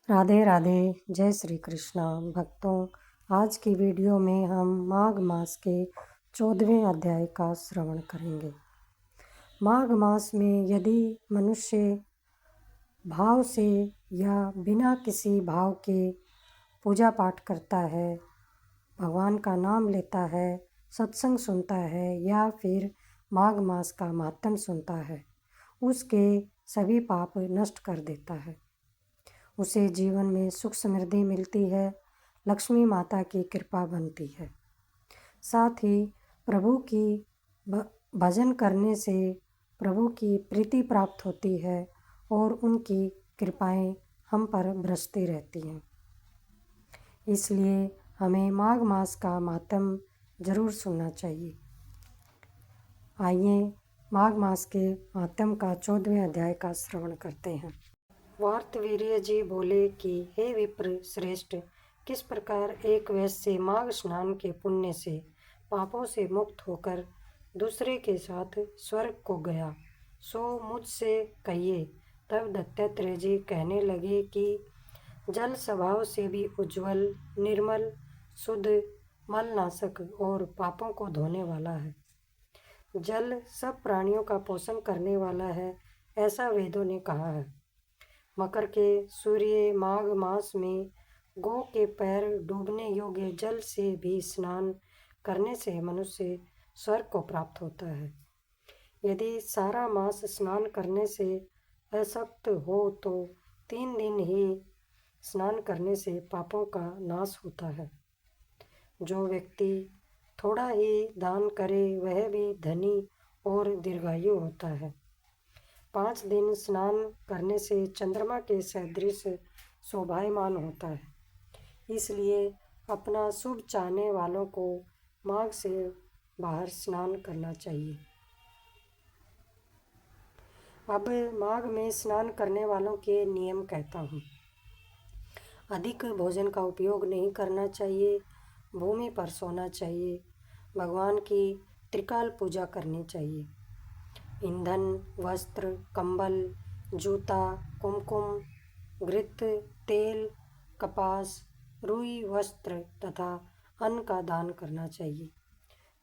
राधे राधे। जय श्री कृष्णा भक्तों, आज की वीडियो में हम माघ मास के 14वें अध्याय का श्रवण करेंगे। माघ मास में यदि मनुष्य भाव से या बिना किसी भाव के पूजा पाठ करता है, भगवान का नाम लेता है, सत्संग सुनता है या फिर माघ मास का महात्म सुनता है, उसके सभी पाप नष्ट कर देता है। उसे जीवन में सुख समृद्धि मिलती है, लक्ष्मी माता की कृपा बनती है। साथ ही प्रभु की भजन करने से प्रभु की प्रीति प्राप्त होती है और उनकी कृपाएं हम पर बरसती रहती हैं। इसलिए हमें माघ मास का महात्म जरूर सुनना चाहिए। आइए माघ मास के महात्म का 14वें अध्याय का श्रवण करते हैं। वार्तवीर्य जी बोले कि हे विप्र श्रेष्ठ, किस प्रकार एक वैश्य माघ स्नान के पुण्य से पापों से मुक्त होकर दूसरे के साथ स्वर्ग को गया, सो मुझसे कहिए। तब दत्तात्रेय जी कहने लगे कि जल स्वभाव से भी उज्ज्वल, निर्मल, शुद्ध, मलनाशक और पापों को धोने वाला है। जल सब प्राणियों का पोषण करने वाला है, ऐसा वेदों ने कहा है। मकर के सूर्य माघ मास में गौ के पैर डूबने योग्य जल से भी स्नान करने से मनुष्य स्वर्ग को प्राप्त होता है। यदि सारा मास स्नान करने से अशक्त हो तो 3 दिन ही स्नान करने से पापों का नाश होता है। जो व्यक्ति थोड़ा ही दान करे वह भी धनी और दीर्घायु होता है। 5 दिन स्नान करने से चंद्रमा के सदृश शोभायमान होता है। इसलिए अपना शुभ चाहने वालों को माघ से बाहर स्नान करना चाहिए। अब माघ में स्नान करने वालों के नियम कहता हूँ। अधिक भोजन का उपयोग नहीं करना चाहिए, भूमि पर सोना चाहिए, भगवान की त्रिकाल पूजा करनी चाहिए। ईंधन, वस्त्र, कंबल, जूता, कुमकुम, घृत, तेल, कपास, रुई वस्त्र तथा अन्न का दान करना चाहिए।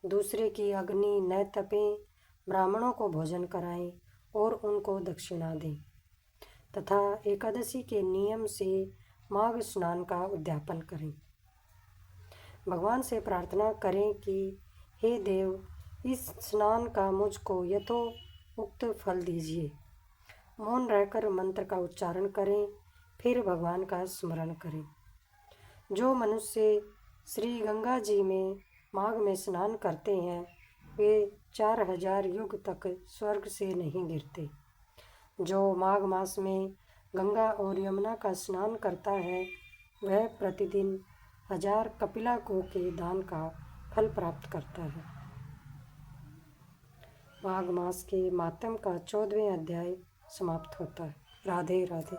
दूसरे की अग्नि न तपें, ब्राह्मणों को भोजन कराएं और उनको दक्षिणा दें तथा एकादशी के नियम से माघ स्नान का उद्यापन करें। भगवान से प्रार्थना करें कि हे देव, इस स्नान का मुझको यथोक्त फल दीजिए। मौन रहकर मंत्र का उच्चारण करें, फिर भगवान का स्मरण करें। जो मनुष्य श्री गंगा जी में माघ में स्नान करते हैं वे 4000 युग तक स्वर्ग से नहीं गिरते। जो माघ मास में गंगा और यमुना का स्नान करता है वह प्रतिदिन 1000 कपिला गौ के दान का फल प्राप्त करता है। माघ मास के मातम का 14वें अध्याय समाप्त होता है। राधे राधे।